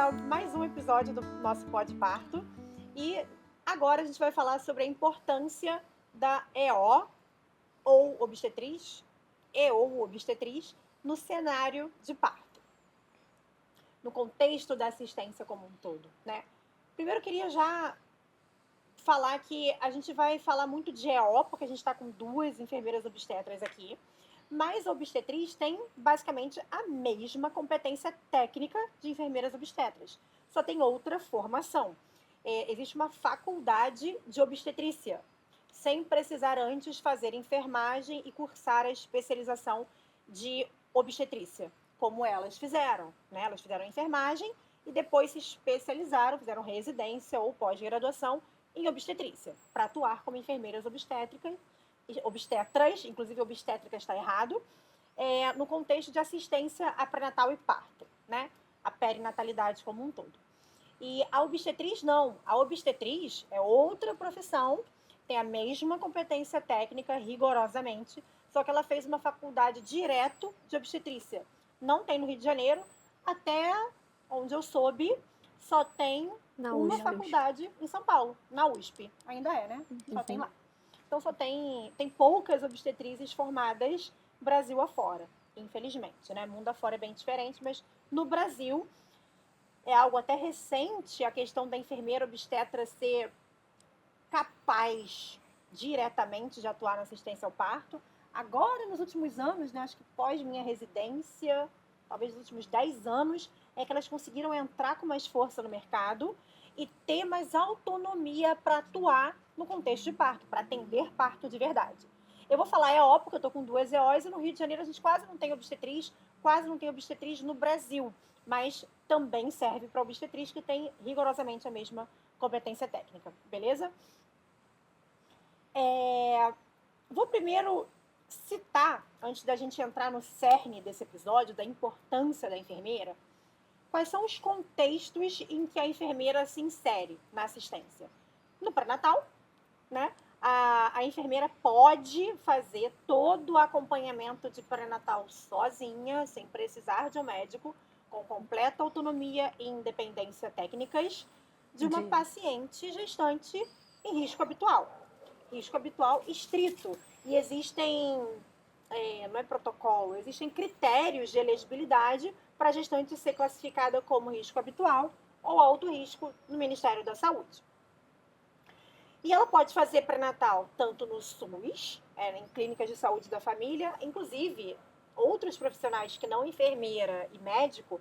a mais um episódio do nosso Pod Parto. E agora a gente vai falar sobre a importância da EO, ou obstetriz, ou obstetriz, no cenário de parto, no contexto da assistência como um todo, né? Primeiro eu queria já falar que a gente vai falar muito de EO, porque a gente está com 2 enfermeiras obstetras aqui, mas a obstetriz tem basicamente a mesma competência técnica de enfermeiras obstetras, só tem outra formação. Existe uma faculdade de obstetrícia, sem precisar antes fazer enfermagem e cursar a especialização de obstetrícia, como elas fizeram, né? Elas fizeram enfermagem e depois se especializaram, fizeram residência ou pós-graduação em obstetrícia, para atuar como enfermeiras obstetras, inclusive obstétrica está errado, no contexto de assistência a pré-natal e parto, né? A perinatalidade como um todo. E a obstetriz não, a obstetriz é outra profissão, tem a mesma competência técnica rigorosamente, só que ela fez uma faculdade direto de obstetrícia. Não tem no Rio de Janeiro, até onde eu soube, só tem uma faculdade em São Paulo, na USP. Ainda é, né? Só tem lá. Então só tem poucas obstetrizes formadas Brasil afora, infelizmente, né? Mundo afora é bem diferente, mas no Brasil é algo até recente a questão da enfermeira obstetra ser capaz diretamente de atuar na assistência ao parto. Agora, nos últimos anos, né, acho que pós minha residência, talvez nos últimos 10 anos, é que elas conseguiram entrar com mais força no mercado e ter mais autonomia para atuar no contexto de parto, para atender parto de verdade. Eu vou falar EO, porque eu estou com 2 EOs e no Rio de Janeiro a gente quase não tem obstetriz no Brasil, mas também serve para obstetriz que tem rigorosamente a mesma competência técnica, beleza? Vou primeiro citar, antes da gente entrar no cerne desse episódio, da importância da enfermeira, quais são os contextos em que a enfermeira se insere na assistência. No pré-natal, né? A enfermeira pode fazer todo o acompanhamento de pré-natal sozinha, sem precisar de um médico, com completa autonomia e independência técnicas, de uma paciente gestante em risco habitual estrito. E existem, não é protocolo, existem critérios de elegibilidade para a gestante ser classificada como risco habitual ou alto risco no Ministério da Saúde. E ela pode fazer pré-natal tanto no SUS, em clínicas de saúde da família, inclusive outros profissionais que não enfermeira e médico,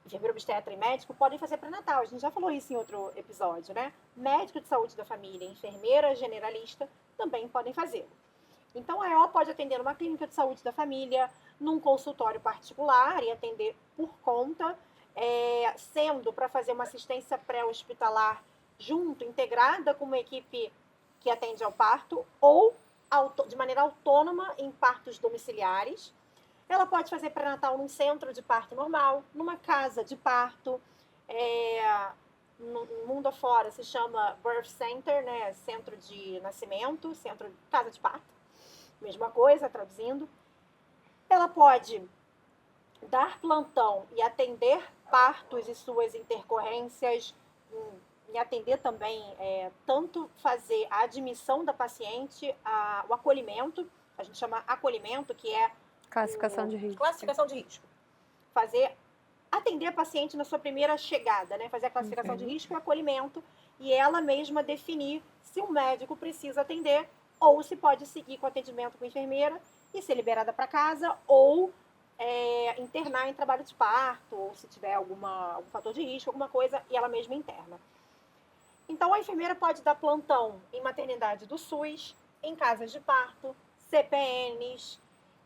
enfermeira obstetra e médico, podem fazer pré-natal. A gente já falou isso em outro episódio, né? Médico de saúde da família, enfermeira generalista também podem fazê-lo. Então, a EO pode atender numa clínica de saúde da família, num consultório particular e atender por conta, sendo para fazer uma assistência pré-hospitalar junto, integrada com uma equipe que atende ao parto, ou de maneira autônoma em partos domiciliares. Ela pode fazer pré-natal num centro de parto normal, numa casa de parto, no mundo afora se chama birth center, né? Centro de nascimento, casa de parto, mesma coisa, traduzindo. Ela pode dar plantão e atender partos e suas intercorrências, e atender também, tanto fazer a admissão da paciente, o acolhimento, a gente chama acolhimento, que é classificação de risco. Atender a paciente na sua primeira chegada, né? Fazer a classificação de risco e acolhimento, e ela mesma definir se o médico precisa atender ou se pode seguir com atendimento com a enfermeira e ser liberada para casa, ou internar em trabalho de parto, ou se tiver algum fator de risco, alguma coisa, e ela mesma interna. Então, a enfermeira pode dar plantão em maternidade do SUS, em casas de parto, CPNs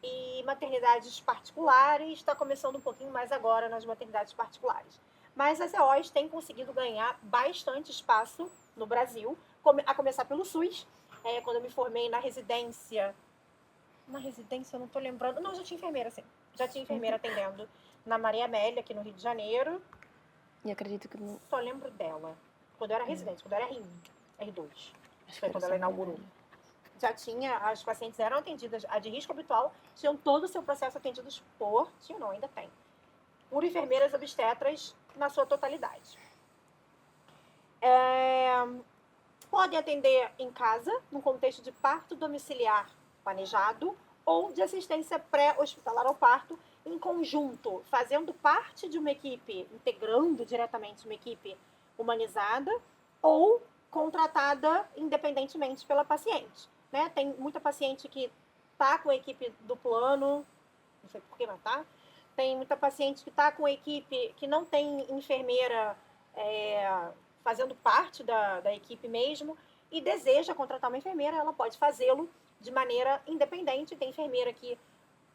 e maternidades particulares. Está começando um pouquinho mais agora nas maternidades particulares. Mas as EOs têm conseguido ganhar bastante espaço no Brasil, a começar pelo SUS. Quando eu me formei na residência, eu não estou lembrando. Não, já tinha enfermeira, sim. Já tinha enfermeira atendendo na Maria Amélia, aqui no Rio de Janeiro. E acredito que não. Só lembro dela. Quando eu era residente, quando eu era R2. Foi quando ela inaugurou. Já tinha, as pacientes eram atendidas, a de risco habitual, tinham todo o seu processo atendidos ainda tem, por enfermeiras obstetras na sua totalidade. Podem atender em casa, no contexto de parto domiciliar planejado ou de assistência pré-hospitalar ao parto em conjunto, fazendo parte de uma equipe, integrando diretamente uma equipe humanizada ou contratada independentemente pela paciente, né? Tem muita paciente que está com a equipe do plano, não sei porquê, mas tá. Tem muita paciente que está com a equipe que não tem enfermeira fazendo parte da equipe mesmo e deseja contratar uma enfermeira, ela pode fazê-lo de maneira independente. Tem enfermeira que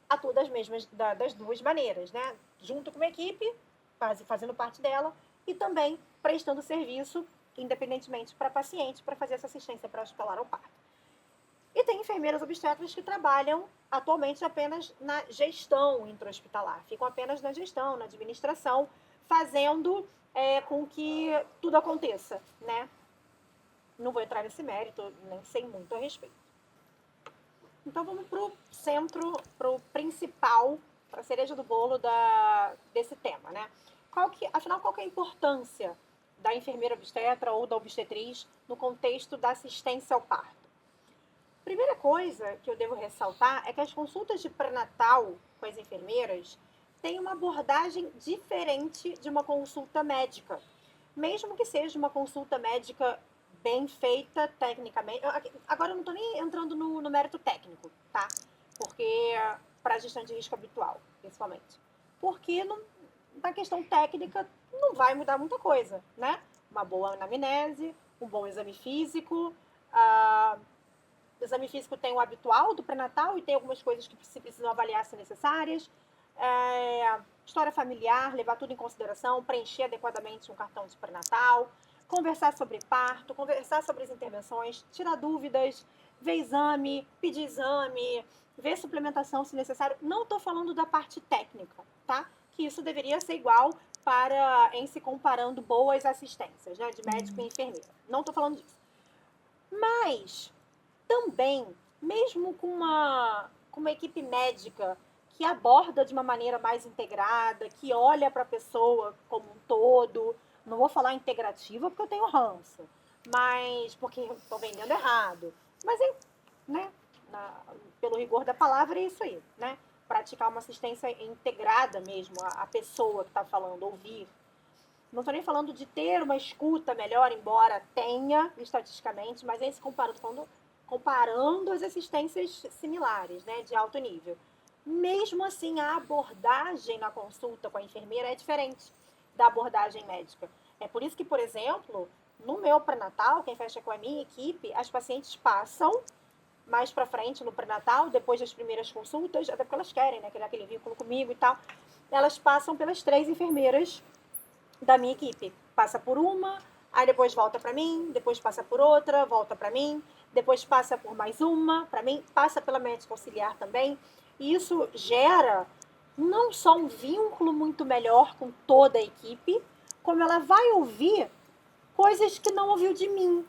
atua das duas maneiras, né? Junto com uma equipe, fazendo parte dela e também prestando serviço independentemente para paciente, para fazer essa assistência pré-hospitalar ao parto. E tem enfermeiras obstetras que trabalham atualmente apenas na gestão intra-hospitalar, ficam apenas na gestão, na administração, fazendo com que tudo aconteça, né? Não vou entrar nesse mérito, nem sei muito a respeito. Então vamos para o centro, para o principal, para a cereja do bolo desse tema, né? Afinal, qual que é a importância da enfermeira obstetra ou da obstetriz no contexto da assistência ao parto? Primeira coisa que eu devo ressaltar é que as consultas de pré-natal com as enfermeiras têm uma abordagem diferente de uma consulta médica, mesmo que seja uma consulta médica bem feita tecnicamente. Agora eu não estou nem entrando no mérito técnico, tá? Porque para a gestão de risco habitual, principalmente. Porque na questão técnica não vai mudar muita coisa, né? Uma boa anamnese, um bom exame físico. O exame físico tem o habitual do pré-natal e tem algumas coisas que se precisam avaliar se necessárias. História familiar, levar tudo em consideração, preencher adequadamente um cartão de pré-natal, conversar sobre parto, conversar sobre as intervenções, tirar dúvidas, ver exame, pedir exame, ver suplementação se necessário. Não estou falando da parte técnica, tá? Que isso deveria ser igual em se comparando boas assistências, né? De médico e enfermeira. Não estou falando disso. Mas também, mesmo com uma equipe médica que aborda de uma maneira mais integrada, que olha para a pessoa como um todo, não vou falar integrativa porque eu tenho ranço, mas porque estou vendendo errado. Mas, né, pelo rigor da palavra, é isso aí, né? Praticar uma assistência integrada mesmo, a pessoa que está falando, ouvir. Não estou nem falando de ter uma escuta melhor, embora tenha, estatisticamente, mas é se comparando as assistências similares, né, de alto nível. Mesmo assim, a abordagem na consulta com a enfermeira é diferente da abordagem médica. É por isso que, por exemplo, no meu pré-natal, quem fecha com a minha equipe, as pacientes passam mais para frente no pré-natal, depois das primeiras consultas, até porque elas querem, né, criar aquele vínculo comigo e tal, elas passam pelas 3 enfermeiras da minha equipe. Passa por uma, aí depois volta para mim, depois passa por outra, volta para mim, depois passa por mais uma, para mim, passa pela médica auxiliar também. E isso gera não só um vínculo muito melhor com toda a equipe, como ela vai ouvir coisas que não ouviu de mim.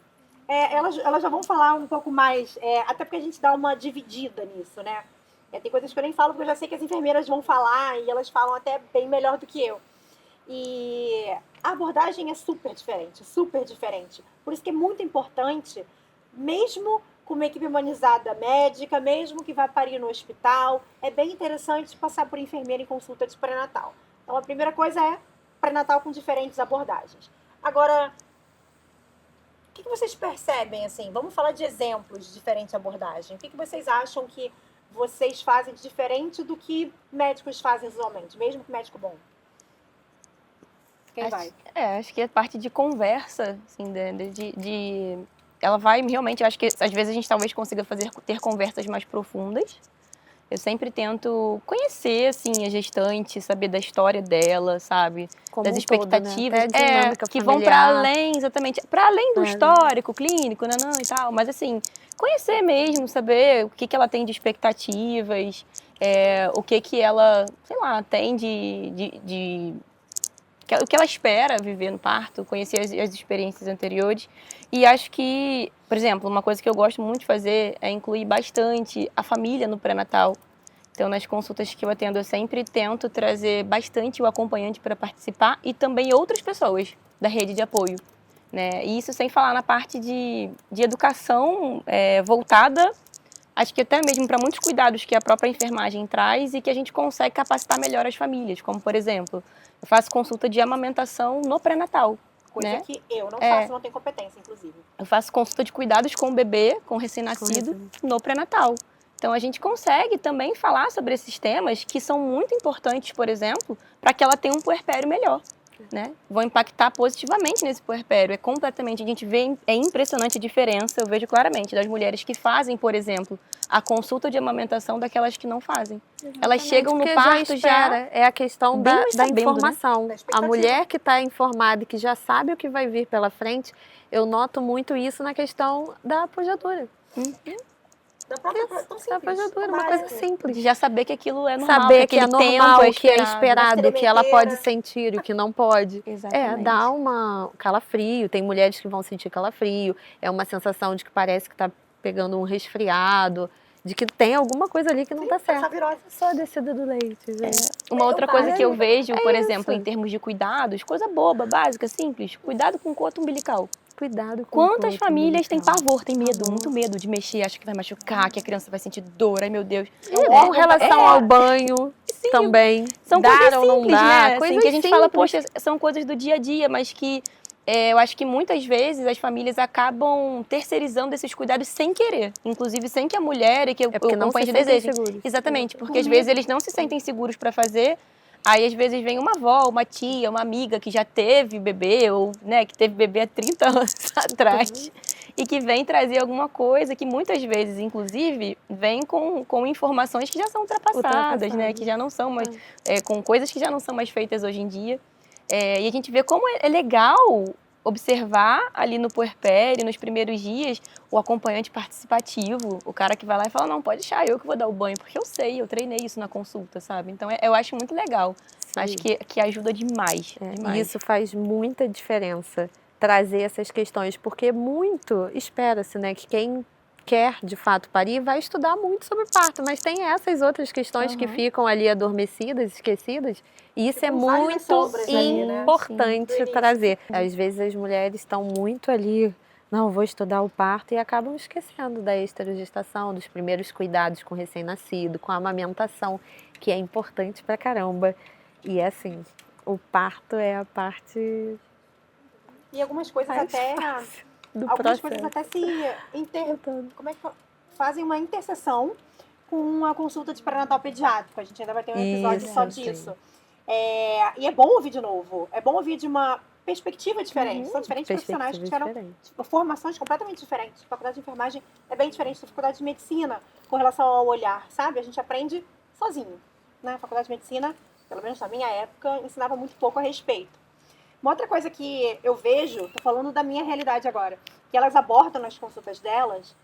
Elas já vão falar um pouco mais, até porque a gente dá uma dividida nisso, né? Tem coisas que eu nem falo, porque eu já sei que as enfermeiras vão falar e elas falam até bem melhor do que eu. E a abordagem é super diferente. Por isso que é muito importante, mesmo com uma equipe humanizada médica, mesmo que vá parir no hospital, é bem interessante passar por enfermeira em consulta de pré-natal. Então, a primeira coisa é pré-natal com diferentes abordagens. Agora, o que vocês percebem, assim? Vamos falar de exemplos de diferente abordagem. O que vocês acham que vocês fazem de diferente do que médicos fazem usualmente, mesmo que médico bom? Quem vai? Acho que a parte de conversa, assim, ela vai realmente, acho que às vezes a gente talvez consiga ter conversas mais profundas. Eu sempre tento conhecer, assim, a gestante, saber da história dela, sabe? Como das um expectativas. Todo, né? Até a dinâmica que vão para além, exatamente, para além do histórico, clínico, não, e tal. Mas, assim, conhecer mesmo, saber o que ela tem de expectativas, o que ela, sei lá, tem o que ela espera viver no parto, conhecer as experiências anteriores. E acho que, por exemplo, uma coisa que eu gosto muito de fazer é incluir bastante a família no pré-natal. Então, nas consultas que eu atendo, eu sempre tento trazer bastante o acompanhante para participar e também outras pessoas da rede de apoio, né? E isso sem falar na parte de educação voltada, acho que até mesmo para muitos cuidados que a própria enfermagem traz e que a gente consegue capacitar melhor as famílias, como, por exemplo, eu faço consulta de amamentação no pré-natal. Coisa Né? que eu não faço, não tenho competência, inclusive. Eu faço consulta de cuidados com o bebê, com o recém-nascido, no pré-natal. Então, a gente consegue também falar sobre esses temas que são muito importantes, por exemplo, para que ela tenha um puerpério melhor, né? Vão impactar positivamente nesse puerpério. É completamente, a gente vê, é impressionante a diferença, eu vejo claramente, das mulheres que fazem, por exemplo, a consulta de amamentação daquelas que não fazem. Elas chegam no parto já é a questão bem da mais sabendo, informação. Da A mulher que está informada e que já sabe o que vai vir pela frente, eu noto muito isso na questão da apoiadora. Da própria, tão Da simples, apoiadora, uma básico. coisa simples. de já saber que aquilo é normal, Saber que é aquele normal, tempo que é esperado. esperado, que ela pode Experimenteira. sentir e o que não pode. Exatamente. Dá uma calafrio, tem mulheres que vão sentir calafrio, é uma sensação de que parece que está pegando um resfriado, de que tem alguma coisa ali que não está certa. Essa virose. Só a descida do leite, gente. Uma outra coisa que eu vejo, por isso. exemplo, em termos de cuidados, coisa boba, básica, simples, cuidado com o coto umbilical. Cuidado com Quantas o corpo famílias têm umbilical. pavor, têm medo, muito medo de mexer, acha que vai machucar, que a criança vai sentir dor, ai meu Deus. Com relação ao banho também. São Dar coisas ou não simples, dar, né? Assim, coisas que a gente fala, simples. poxa, são coisas do dia a dia, mas que eu acho que muitas vezes as famílias acabam terceirizando esses cuidados sem querer. Inclusive sem que a mulher e que o porque não se companheiro sentem desejem. seguros. Exatamente, porque às vezes eles não se sentem seguros para fazer. Aí, às vezes, vem uma avó, uma tia, uma amiga que já teve bebê, ou né, que teve bebê há 30 anos atrás, e que vem trazer alguma coisa que muitas vezes, inclusive, vem com informações que já são ultrapassadas, né? Que já não são mais, com coisas que já não são mais feitas hoje em dia. E a gente vê como é legal observar ali no puerpério, nos primeiros dias, o acompanhante participativo, o cara que vai lá e fala, não, pode deixar, eu que vou dar o banho, porque eu sei, eu treinei isso na consulta, sabe? Então, eu acho muito legal. Sim. Acho que ajuda demais, demais. E isso faz muita diferença, trazer essas questões, porque muito espera-se, né, que quem quer, de fato, parir, vai estudar muito sobre parto, mas tem essas outras questões que ficam ali adormecidas, esquecidas, e isso é muito ali, né? importante Sim. trazer. Às vezes as mulheres estão muito ali, não, vou estudar o parto, e acabam esquecendo da esterogestação, dos primeiros cuidados com o recém-nascido, com a amamentação, que é importante pra caramba. E assim, o parto é a parte E algumas coisas mais até... fácil do Algumas processo. coisas até como é que fazem uma interseção com a consulta de pré-natal pediátrico. A gente ainda vai ter um episódio só disso. E é bom ouvir de novo. É bom ouvir de uma perspectiva diferente. São diferentes profissionais que tiveram formações completamente diferentes. A faculdade de enfermagem é bem diferente da faculdade de medicina com relação ao olhar, sabe? A gente aprende sozinho. Né? A faculdade de medicina, pelo menos na minha época, ensinava muito pouco a respeito. Uma outra coisa que eu vejo, tô falando da minha realidade agora, que elas abordam nas consultas delas,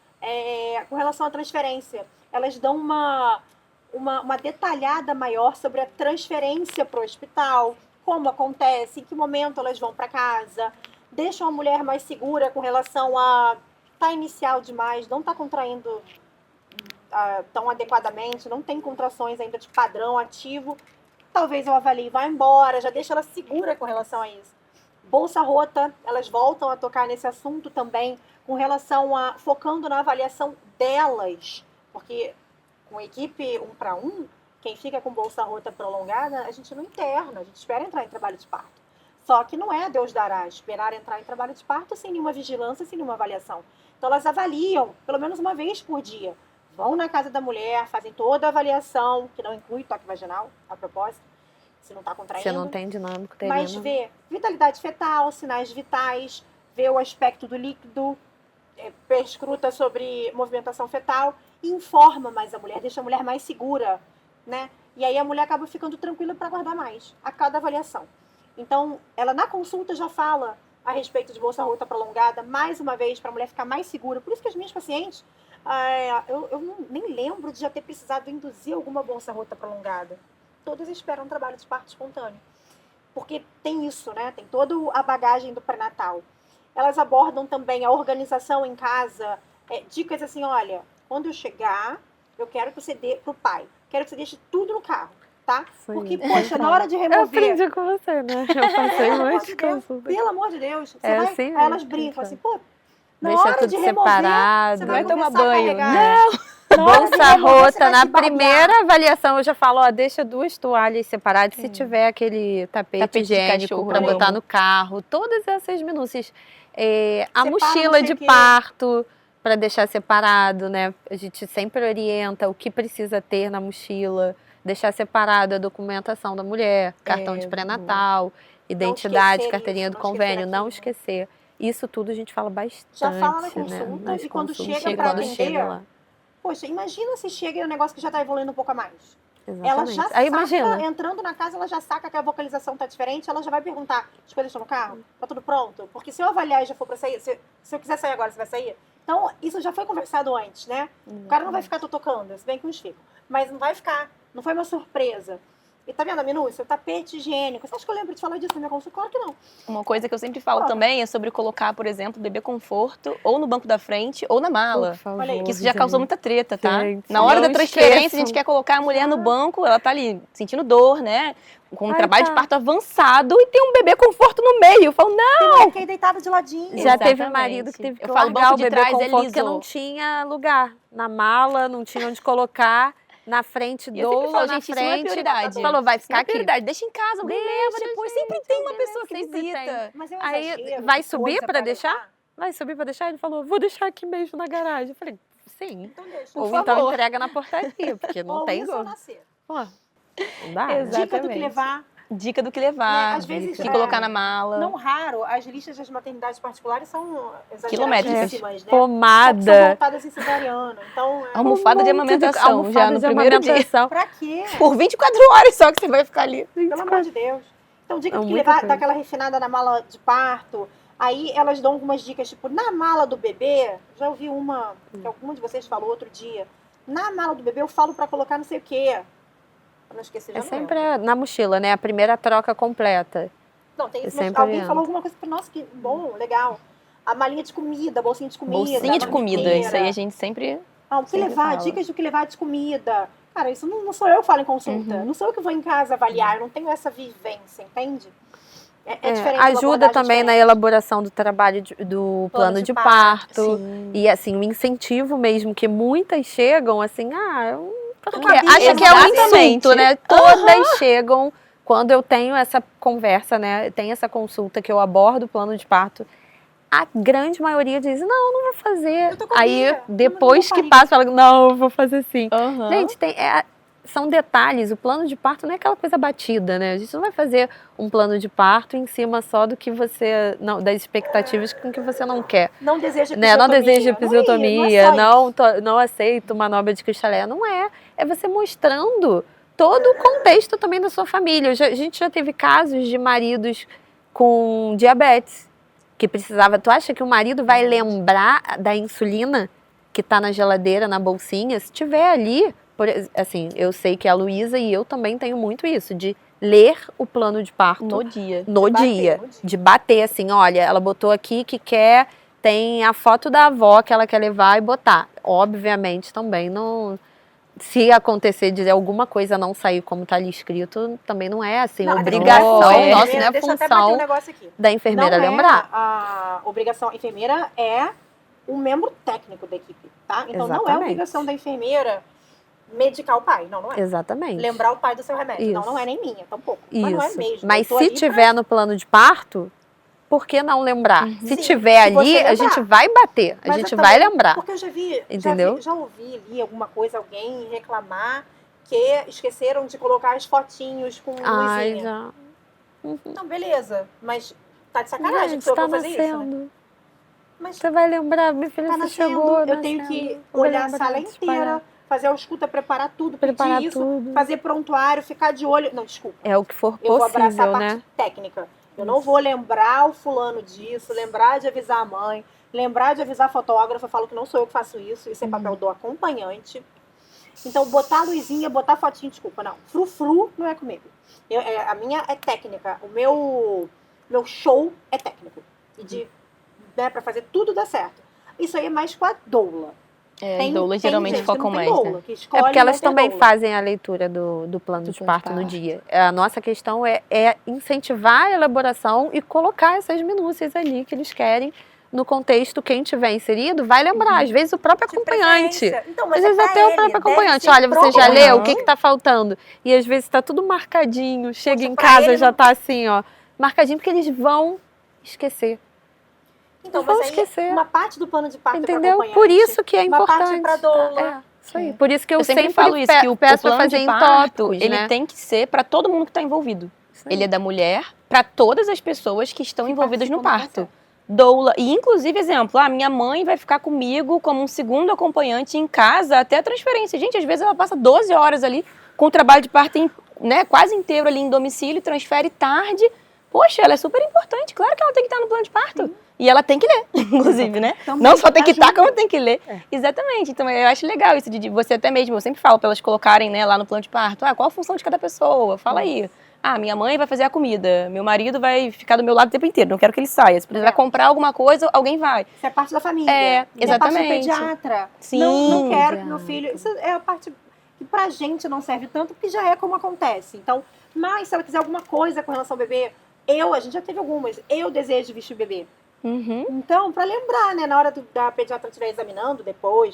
com relação à transferência. Elas dão uma detalhada maior sobre a transferência para o hospital, como acontece, em que momento elas vão para casa, deixam a mulher mais segura com relação a tá inicial demais, não tá contraindo tão adequadamente, não tem contrações ainda de padrão ativo. Talvez eu avalie e vá embora, já deixa ela segura com relação a isso. Bolsa rota, elas voltam a tocar nesse assunto também, com relação a, focando na avaliação delas, porque com equipe 1 para 1, quem fica com bolsa rota prolongada, a gente não interna, a gente espera entrar em trabalho de parto. Só que não é Deus dará, esperar entrar em trabalho de parto sem nenhuma vigilância, sem nenhuma avaliação. Então elas avaliam, pelo menos uma vez por dia. Vão na casa da mulher, fazem toda a avaliação, que não inclui toque vaginal, a propósito, se não está contraindo. Se não tem dinâmico uterino. Mas vê vitalidade fetal, sinais vitais, vê o aspecto do líquido, perscruta sobre movimentação fetal e informa mais a mulher, deixa a mulher mais segura, né? E aí a mulher acaba ficando tranquila para aguardar mais a cada avaliação. Então, ela na consulta já fala a respeito de bolsa rota prolongada, mais uma vez, para a mulher ficar mais segura. Por isso que as minhas pacientes, eu nem lembro de já ter precisado induzir alguma bolsa rota prolongada. Todas esperam um trabalho de parto espontâneo. Porque tem isso, né? Tem toda a bagagem do pré-natal. Elas abordam também a organização em casa, dicas assim, olha, quando eu chegar, eu quero que você dê pro pai. Quero que você deixe tudo no carro, tá? Sim. Porque, poxa, na hora de Eu remover... aprendi com você, né? Eu passei Pelo amor muito de Deus, consulta. pelo amor de Deus. Você É vai, assim aí mesmo, elas brincam assim, pô, na Deixa hora tudo de remover, separado. você Vai tomar começar a banho. carregar. Na hora de Bolsa remover, você rota, vai na se barbear. primeira avaliação eu já falo, ó, deixa 2 toalhas separadas, se tiver aquele tapete Tapete de higiênico cachorro, para eu botar amo. no carro, todas essas minúcias. A Separa não mochila sei de o quê. parto para deixar separado, né? A gente sempre orienta o que precisa ter na mochila, deixar separado a documentação da mulher, cartão de pré-natal, identidade, esquecer carteirinha isso, do não esquecer convênio, não aquilo. esquecer. Isso tudo a gente fala bastante, Já fala na né? consulta Nas e quando consultas, chega pra quando atender, chega lá. Poxa, imagina se chega e o negócio que já tá evoluindo um pouco a mais. Ela Exatamente. já Aí saca, imagina. entrando na casa, ela já saca que a vocalização tá diferente, ela já vai perguntar, as coisas estão no carro? Tá tudo pronto? Porque se eu avaliar e já for pra sair, se eu quiser sair agora, você vai sair? Então, isso já foi conversado antes, né? O cara não vai ficar tocando, se bem que uns ficam. Mas não vai ficar, não foi uma surpresa. E tá vendo a minúcia? O tapete higiênico. Você acha que eu lembro de falar disso na minha consulta? Claro que não. Uma coisa que eu sempre falo Ó. também é sobre colocar, por exemplo, o bebê conforto ou no banco da frente ou na mala. Por favor, Olha aí. Que isso já causou muita treta, tá? Gente, Na hora não da transferência, a esqueçam. gente quer colocar a mulher no banco, ela tá ali sentindo dor, né? Com um Ai, trabalho tá. de parto avançado e tem um bebê conforto no meio. Eu falo, não! Tem mulher que é deitada de ladinho. Já teve Exatamente. marido que teve que Eu falo, largar banco o de bebê trás é conforto porque liso. não tinha lugar. Na mala, não tinha onde colocar. Na frente, E eu sempre doula falo, na gente, isso não é frente. prioridade. Falou, vai Isso ficar não é aqui. prioridade. Deixa em casa, alguém leva Deixa, depois. gente, Sempre tem uma alguém pessoa que sempre tem. visita. Mas é um Aí, exagero vai de subir coisa pra deixar? levar. Vai subir pra deixar? Ele falou, vou deixar aqui mesmo na garagem. Eu falei, sim. Então deixa. Por Ou então favor. entrega na portaria, porque não Ou tem isso ou como. nascer. Pô, não dá, né? Exato. Dica do que Exatamente. levar. Dica do que levar, Né, às vezes, o que colocar na mala. Não raro, as listas das maternidades particulares são Quilométricas. exageradíssimas, né? São Pomada. voltadas em cesariana. Então, Almofada de Um monte amamentação, já almofada no de primeiro dia. amamentação. pra quê? Por 24 horas só que você vai ficar ali. Pelo amor de Deus. Então, dica É do que muita levar, coisa. daquela refinada na mala de parto. Aí elas dão algumas dicas, tipo, na mala do bebê, já ouvi uma, que algum de vocês falou outro dia. Na mala do bebê eu falo pra colocar não sei o quê. Pra não esquecer, já É não sempre lembro. na mochila, né? A primeira troca completa. Não, tem isso, eu mas sempre alguém oriento. falou alguma coisa, nossa, que bom, legal. A malinha de comida, a bolsinha de comida. Bolsinha de a comida, marmiteira. isso aí a gente sempre... Ah, o que sempre levar, fala. dicas do que levar de comida. Cara, isso não sou eu que falo em consulta. Uhum. Não sou eu que vou em casa avaliar, eu não tenho essa vivência, entende? É diferente. uma Ajuda abordagem também na diferente. elaboração do trabalho do plano de parto. Sim. E assim, o incentivo mesmo, que muitas chegam assim, porque Cabia, acha que é um exatamente. insulto, né? Todas chegam, quando eu tenho essa conversa, né? Tenho essa consulta que eu abordo o plano de parto. A grande maioria diz, não vou fazer. Eu tô com Aí, Bia, depois não que vou passa, fala, não, eu vou fazer sim. Aham. Gente, são detalhes. O plano de parto não é aquela coisa batida, né? A gente não vai fazer um plano de parto em cima só do que você, não, das expectativas com que você não quer. Não deseja Né? Não deseja episiotomia, não não aceito manobra de cristalé. Não é. É você mostrando todo o contexto também da sua família. A gente já teve casos de maridos com diabetes que precisava. Tu acha que o marido vai lembrar da insulina que tá na geladeira, na bolsinha? Se tiver ali, assim, eu sei que a Luísa e eu também tenho muito isso, de ler o plano de parto No dia. no De bater, dia. no dia. De bater, assim, olha, ela botou aqui que quer, tem a foto da avó que ela quer levar e botar. Obviamente também não... Se acontecer de alguma coisa não sair como tá ali escrito, também não é assim, Não, obrigação não, é. nossa, não é Deixa eu até bater um função negócio aqui. da enfermeira Não lembrar. É a obrigação, a enfermeira é um membro técnico da equipe, tá? Então não é Exatamente. obrigação da enfermeira medicar o pai, não é. Exatamente. Lembrar o pai do seu remédio. Não Isso. é nem minha, tampouco. Isso. Mas não é mesmo. Mas Eu tô se ali tiver no plano de parto, por que não lembrar? Se Sim, tiver se você ali, a lembrar. gente vai bater, a Mas gente eu vai também- lembrar. Porque eu já vi, Entendeu? já ouvi ali alguma coisa, alguém reclamar que esqueceram de colocar as fotinhas com Ai, luzinha. já. Não, beleza. Mas tá de sacanagem Gente, que eu tá vou fazer isso, né? nascendo. Mas Você vai lembrar, minha filha, tá você nascendo, chegou. eu tenho nascendo. que Vou olhar a lembrar, sala espalhar. inteira, fazer a escuta, preparar tudo, Preparar pedir isso, tudo. fazer prontuário, ficar de olho. Não, desculpa. É o que for Eu vou abraçar possível, a parte né? técnica. Eu não vou lembrar o fulano disso, lembrar de avisar a mãe, lembrar de avisar a fotógrafa. Eu falo que não sou eu que faço isso é papel do acompanhante. Então, botar a luzinha, botar a fotinha, desculpa, não. Frufru não é comigo. A minha é técnica. O meu show é técnico. E né, pra fazer tudo dar certo. Isso aí é mais com a doula. doulas geralmente gente focam que não tem mais, doula, né? que escolhe É porque elas não ter também doula. fazem a leitura do plano de parto no dia. A nossa questão é incentivar a elaboração e colocar essas minúcias ali que eles querem no contexto. Quem tiver inserido vai lembrar, às vezes o próprio De acompanhante. preferência. Então, Às mas vezes pra até o ele, próprio deve acompanhante. ser Olha, você já pro- leu? O Aham. que tá faltando? E às vezes tá tudo marcadinho. Chega Poxa, em pra casa, ele já não- tá assim, ó. Marcadinho, porque eles vão esquecer. Então, Vão mas aí esquecer. uma parte do plano de parto é para Entendeu? acompanhante. Por isso que é uma importante. parte para doula. É, isso aí. Por isso que eu sempre falo isso, que o peço pra plano fazer de em parto, tópicos, ele né? tem que ser para todo mundo que está envolvido. Isso aí. Ele é da mulher para todas as pessoas que estão Que envolvidas no participam do parto. Doula, e inclusive, exemplo, minha mãe vai ficar comigo como um segundo acompanhante em casa até a transferência. Gente, às vezes ela passa 12 horas ali com o trabalho de parto né, quase inteiro ali em domicílio, transfere tarde. Poxa, ela é super importante, claro que ela tem que estar no plano de parto. Sim. E ela tem que ler, inclusive, né? Também Não só tem tá que estar, junto. como tem que ler. É. Exatamente. Então, eu acho legal isso de você até mesmo, eu sempre falo para elas colocarem, né, lá no plano de parto, qual a função de cada pessoa? Fala aí. Minha mãe vai fazer a comida, meu marido vai ficar do meu lado o tempo inteiro, não quero que ele saia. Se precisar comprar alguma coisa, alguém vai. Isso é parte da família. É, Isso é parte do exatamente. pediatra. Sim. Não quero que Pediatra. meu filho... Isso é a parte que pra gente não serve tanto, porque já é como acontece. Então, mas se ela quiser alguma coisa com relação ao bebê, a gente já teve algumas, eu desejo vestir o bebê. Uhum. Então, pra lembrar, né, na hora da pediatra estiver examinando,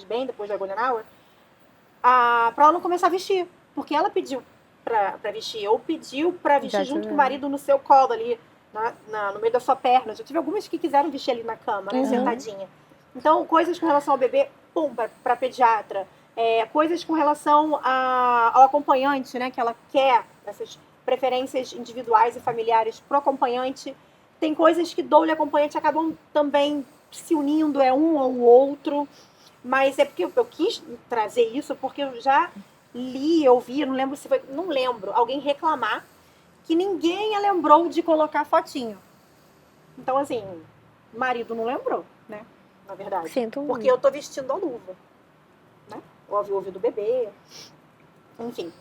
bem depois da Golden Hour, pra ela não começar a vestir. Porque ela pediu pra vestir, ou pediu pra vestir junto com o marido no seu colo ali, no meio da sua perna. Já tive algumas que quiseram vestir ali na cama, né, Uhum. sentadinha. Então, coisas com relação ao bebê, pra pediatra. Coisas com relação ao acompanhante, né, que ela quer, essas preferências individuais e familiares pro acompanhante. Tem coisas que doula e acompanhante acabam também se unindo, um ou outro. Mas é porque eu quis trazer isso, porque eu já li, ouvi, não lembro se foi, não lembro, alguém reclamar que ninguém a lembrou de colocar fotinho. Então, assim, marido não lembrou, né? Na verdade. Sinto muito. Porque eu tô vestindo a luva, né? O ouvido do bebê. Enfim.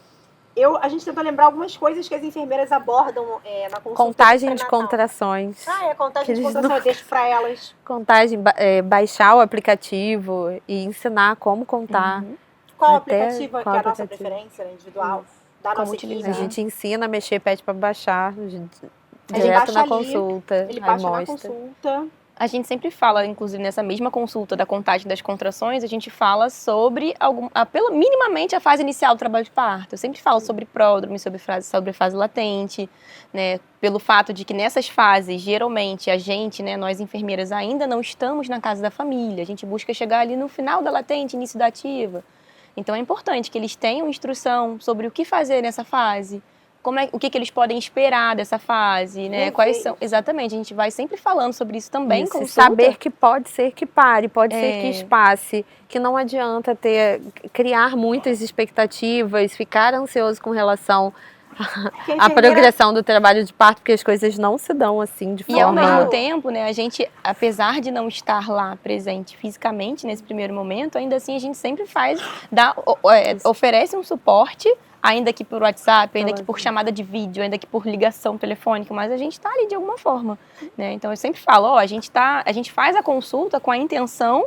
A gente tenta lembrar algumas coisas que as enfermeiras abordam na consulta. Contagem de pré-natal. contrações. Contagem de eles contrações, não- eu deixo pra elas. Contagem, baixar o aplicativo e ensinar como contar. Uhum. Qual Até aplicativo que é qual a nossa aplicativo? preferência, né, individual? Da Como nossa utilizar. A equipe. gente ensina a mexer, pede para baixar direto baixa na ali, consulta. Ele aí baixa na mostra. consulta. A gente sempre fala, inclusive nessa mesma consulta da contagem das contrações, a gente fala sobre minimamente a fase inicial do trabalho de parto. Eu sempre falo sobre pródromo, sobre fase latente, né? Pelo fato de que nessas fases, geralmente, a gente, né, nós enfermeiras, ainda não estamos na casa da família. A gente busca chegar ali no final da latente, início da ativa. Então é importante que eles tenham instrução sobre o que fazer nessa fase. O que eles podem esperar dessa fase, né? Quais são? Exatamente, a gente vai sempre falando sobre isso também. Isso, Consulta. saber que pode ser que pare, pode ser que espace, que não adianta criar muitas expectativas, ficar ansioso com relação Porque a à enfermeira- progressão do trabalho de parto, porque as coisas não se dão assim de E ao forma... mesmo tempo, né, a gente, apesar de não estar lá presente fisicamente nesse primeiro momento, ainda assim a gente sempre oferece um suporte, ainda que por WhatsApp, ainda que por chamada de vídeo, ainda que por ligação telefônica, mas a gente está ali de alguma forma, né? Então eu sempre falo, a gente faz a consulta com a intenção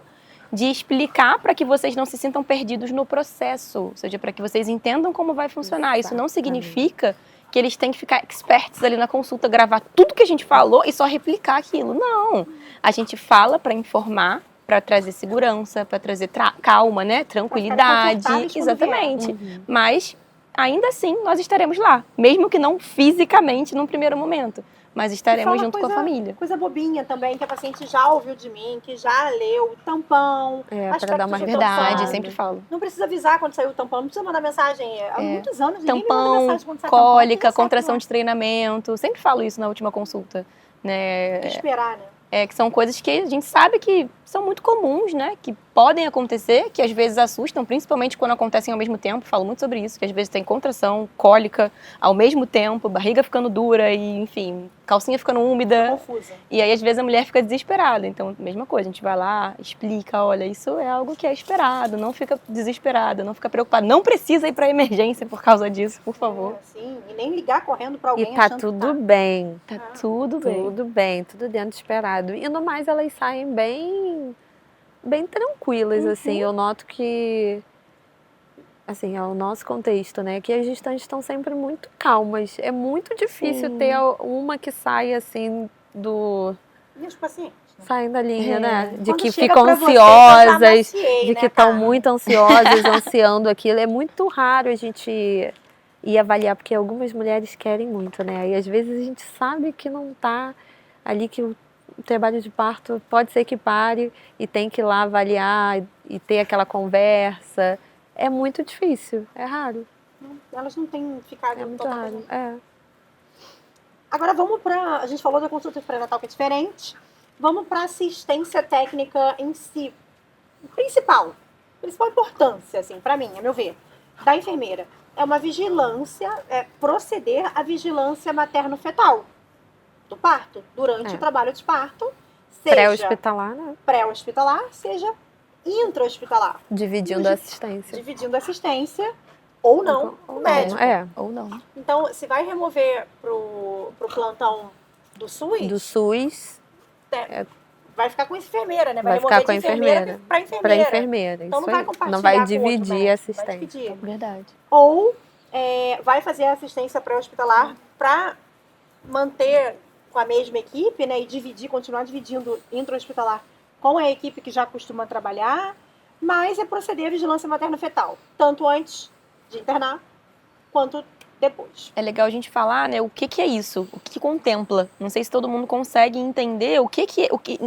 de explicar para que vocês não se sintam perdidos no processo, ou seja, para que vocês entendam como vai funcionar. Isso não significa que eles têm que ficar experts ali na consulta, gravar tudo que a gente falou e só replicar aquilo. Não. A gente fala para informar, para trazer segurança, para trazer calma, né? Tranquilidade. confortáveis quando Exatamente. Mas, ainda assim, nós estaremos lá. Mesmo que não fisicamente num primeiro momento. Mas estaremos junto com a família. Coisa bobinha também, que a paciente já ouviu de mim, que já leu, tampão. para dar uma aspectos do Verdade, tampão. eu sempre falo. Não precisa avisar quando saiu o tampão, não precisa mandar mensagem. Há muitos anos, ninguém me manda Tampão, mensagem quando sai cólica, tampão, contração de treinamento. Sempre falo isso na última consulta. Né? Tem que esperar, né? Que são coisas que a gente sabe que são muito comuns, né? Que podem acontecer, que às vezes assustam, principalmente quando acontecem ao mesmo tempo. Falo muito sobre isso, que às vezes tem contração, cólica, ao mesmo tempo, barriga ficando dura e, enfim, calcinha ficando úmida. Confusa. E aí, às vezes, a mulher fica desesperada. Então, mesma coisa, a gente vai lá, explica, olha, isso é algo que é esperado, não fica desesperada, não fica preocupada. Não precisa ir para emergência por causa disso, por favor. Sim, e nem ligar correndo para alguém E tá achando tudo que bem. Tá tudo bem. Tudo bem, tudo dentro do esperado. E no mais, elas saem bem bem tranquilas, Uhum. assim. Eu noto que, assim, é o nosso contexto, né? Que as gestantes estão sempre muito calmas. É muito difícil Sim. ter uma que sai, assim, E os pacientes, né? saindo da linha, né? De Quando que chega ficam pra você, eu já ansiosas, amaciei, de né, que estão cara? muito ansiosas, ansiando aquilo. É muito raro a gente ir avaliar, porque algumas mulheres querem muito, né? E às vezes a gente sabe que não tá ali, que o trabalho de parto pode ser que pare e tem que ir lá avaliar e ter aquela conversa. É muito difícil, é raro, Elas não têm ficado é muito totalmente. raro. É. Agora vamos para. A gente falou da consulta pré-natal que é diferente. Vamos para assistência técnica em si. Principal. Principal importância, assim, para mim, a meu ver, da enfermeira. É uma vigilância, é proceder à vigilância materno-fetal do parto, durante É. o trabalho de parto, seja Pré-hospitalar, né? pré-hospitalar, seja intra-hospitalar. Dividindo a assistência. Dividindo assistência ou não com o médico. É. Ou não. Então, se vai remover pro plantão do SUS, Do SUS, vai ficar com enfermeira, né? vai remover ficar com a de enfermeira enfermeira. para Para enfermeira. enfermeira. Então, não Isso vai aí. compartilhar Não vai com outro dividir a médico, vai assistência. dividir. Verdade. Ou vai fazer a assistência pré-hospitalar para manter com a mesma equipe, né? E dividir, continuar dividindo intra-hospitalar com a equipe que já costuma trabalhar, mas é proceder à vigilância materno-fetal, tanto antes de internar, quanto depois. É legal a gente falar, né, o que é isso, o que contempla. Não sei se todo mundo consegue entender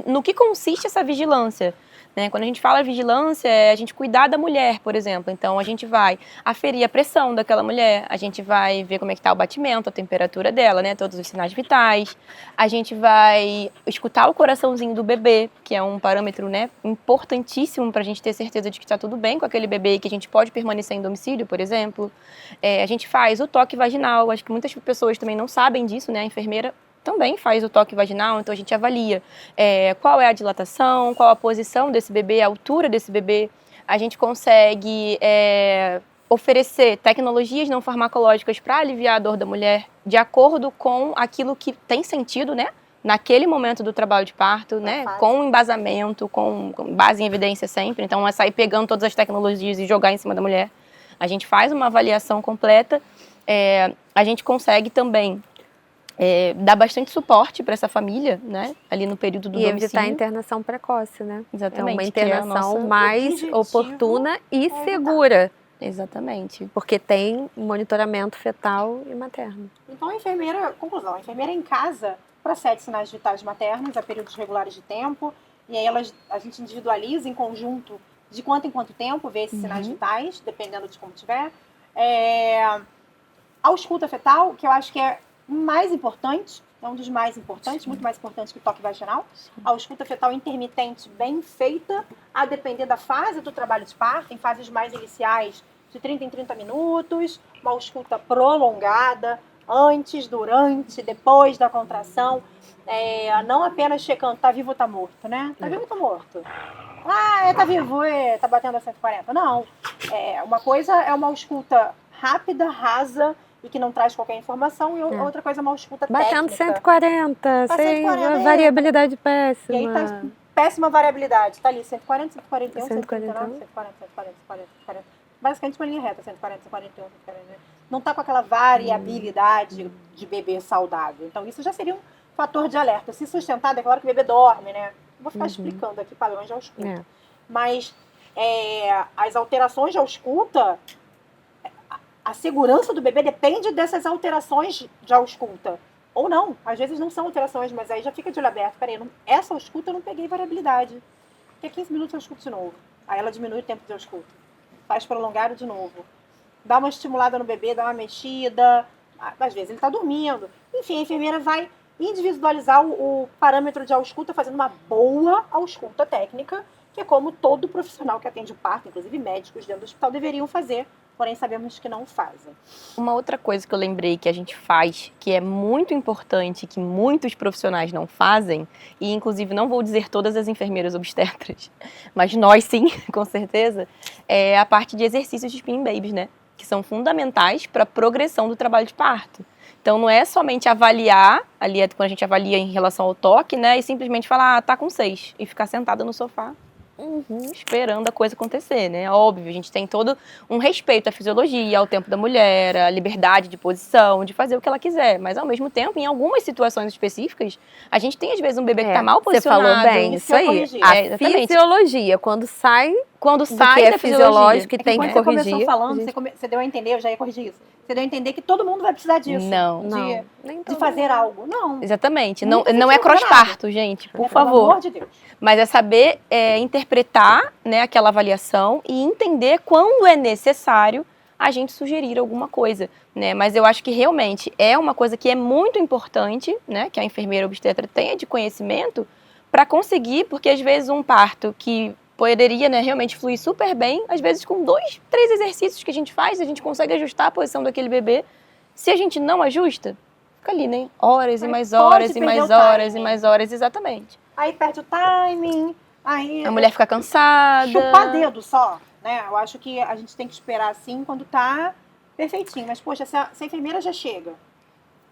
no que consiste essa vigilância. Né? Quando a gente fala vigilância, é a gente cuidar da mulher, por exemplo. Então, a gente vai aferir a pressão daquela mulher, a gente vai ver como é que está o batimento, a temperatura dela, né, todos os sinais vitais. A gente vai escutar o coraçãozinho do bebê, que é um parâmetro, né, importantíssimo para a gente ter certeza de que está tudo bem com aquele bebê e que a gente pode permanecer em domicílio, por exemplo. A gente faz o toque vaginal, acho que muitas pessoas também não sabem disso, né? A enfermeira também faz o toque vaginal, então a gente avalia qual é a dilatação, qual a posição desse bebê, a altura desse bebê. A gente consegue oferecer tecnologias não farmacológicas para aliviar a dor da mulher de acordo com aquilo que tem sentido, né? Naquele momento do trabalho de parto, né? Com embasamento, com base em evidência sempre. Então, é sair pegando todas as tecnologias e jogar em cima da mulher. A gente faz uma avaliação completa, a gente consegue também dar bastante suporte para essa família, né? Ali no período do domicílio. E evitar a internação precoce, né? Exatamente. É uma internação mais objetivo oportuna e segura. Exatamente. Porque tem monitoramento fetal e materno. Então, a enfermeira, conclusão, a enfermeira em casa procede sinais vitais maternos a períodos regulares de tempo, e aí a gente individualiza em conjunto de quanto em quanto tempo vê esses sinais vitais, dependendo de como tiver. A ausculta fetal, que eu acho que é mais importante, é um dos mais importantes, muito mais importante que o toque vaginal. A ausculta fetal intermitente bem feita, a depender da fase do trabalho de parto, em fases mais iniciais, de 30 em 30 minutos, uma ausculta prolongada, antes, durante, depois da contração, não apenas checando, tá vivo ou tá morto, né? Tá vivo ou tá morto? Tá vivo, tá batendo a 140. Não, uma coisa é uma ausculta rápida, rasa, e que não traz qualquer informação, e outra coisa é uma ausculta Batendo técnica. 140, Tá sem 140, variabilidade péssima. E aí tá péssima variabilidade, tá ali, 140, 141, 141. 139, 140, 140, 140, 140. Basicamente uma linha reta, 140, 141, 140. Não tá com aquela variabilidade de bebê saudável. Então isso já seria um fator de alerta. Se sustentado, é claro que o bebê dorme, né? Vou ficar explicando aqui padrões de ausculta. Mas as alterações de ausculta, a segurança do bebê depende dessas alterações de ausculta. Ou não, às vezes não são alterações, mas aí já fica de olho aberto. Peraí, essa ausculta eu não peguei variabilidade. Daqui a 15 minutos eu ausculto de novo. Aí ela diminui o tempo de ausculta. Faz prolongado de novo. Dá uma estimulada no bebê, dá uma mexida. Às vezes ele está dormindo. Enfim, a enfermeira vai individualizar o parâmetro de ausculta fazendo uma boa ausculta técnica, que é como todo profissional que atende o parto, inclusive médicos dentro do hospital, deveriam fazer, porém sabemos que não fazem. Uma outra coisa que eu lembrei que a gente faz, que é muito importante, que muitos profissionais não fazem, e inclusive não vou dizer todas as enfermeiras obstetras, mas nós sim, com certeza, é a parte de exercícios de spinning babies, né? Que são fundamentais para a progressão do trabalho de parto. Então não é somente avaliar, ali quando a gente avalia em relação ao toque, né? E simplesmente falar, tá com 6, e ficar sentada no sofá esperando a coisa acontecer, né? Óbvio, a gente tem todo um respeito à fisiologia, ao tempo da mulher, à liberdade de posição, de fazer o que ela quiser. Mas, ao mesmo tempo, em algumas situações específicas, a gente tem, às vezes, um bebê que tá mal Você posicionado. falou bem, isso aí. A exatamente. fisiologia, quando sai Quando do sai que é da fisiológico fisiologia. e tem que Quando você corrigir. começou falando, a gente- você deu a entender, eu já ia corrigir isso. Você deu a entender que todo mundo vai precisar disso. Não. Não, nem De todo fazer mundo. algo. Não. Exatamente. Muita gente Não é não vê cross-parto, gente, por Pelo favor. amor de Deus. Mas é saber interpretar, né, aquela avaliação e entender quando é necessário a gente sugerir alguma coisa, né? Mas eu acho que realmente é uma coisa que é muito importante, né, que a enfermeira obstetra tenha de conhecimento para conseguir, porque às vezes um parto que poderia, né, realmente fluir super bem, às vezes com 2, 3 exercícios que a gente faz, a gente consegue ajustar a posição daquele bebê. Se a gente não ajusta, fica ali, né? Horas e Aí mais pode horas e perder mais o horas e timing. mais horas, exatamente. Aí perde o timing, aí A mulher fica cansada. chupar dedo só, né? Eu acho que a gente tem que esperar assim quando tá perfeitinho. Mas, poxa, se a enfermeira já chega,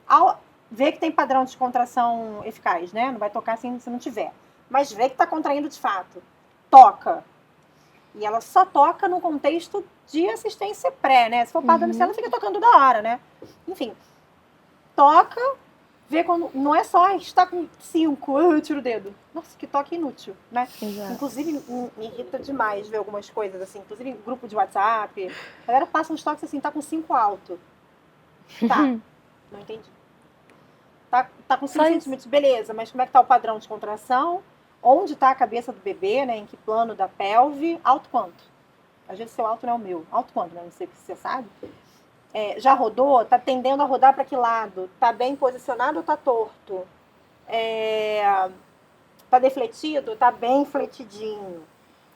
ao ver que tem padrão de contração eficaz, né? Não vai tocar assim se não tiver. Mas vê que tá contraindo de fato. Toca. E ela só toca no contexto de assistência pré, né? Se for parto domiciliar, ela fica tocando da hora, né? Enfim, toca, vê quando. Não é só está com 5, eu tiro o dedo. Nossa, que toque inútil, né? Exato. Inclusive, me irrita demais ver algumas coisas assim. Inclusive, em grupo de WhatsApp. A galera passa uns toques assim, tá com 5 alto. Tá, não entendi. Tá com 5 Só isso. centímetros, beleza, mas como é que tá o padrão de contração? Onde tá a cabeça do bebê, né? Em que plano da pelve? Alto quanto? Às vezes seu alto não é o meu. Alto quanto, né? Não sei se você sabe. Já rodou? Tá tendendo a rodar para que lado? Tá bem posicionado ou tá torto? Tá defletido? Tá bem fletidinho?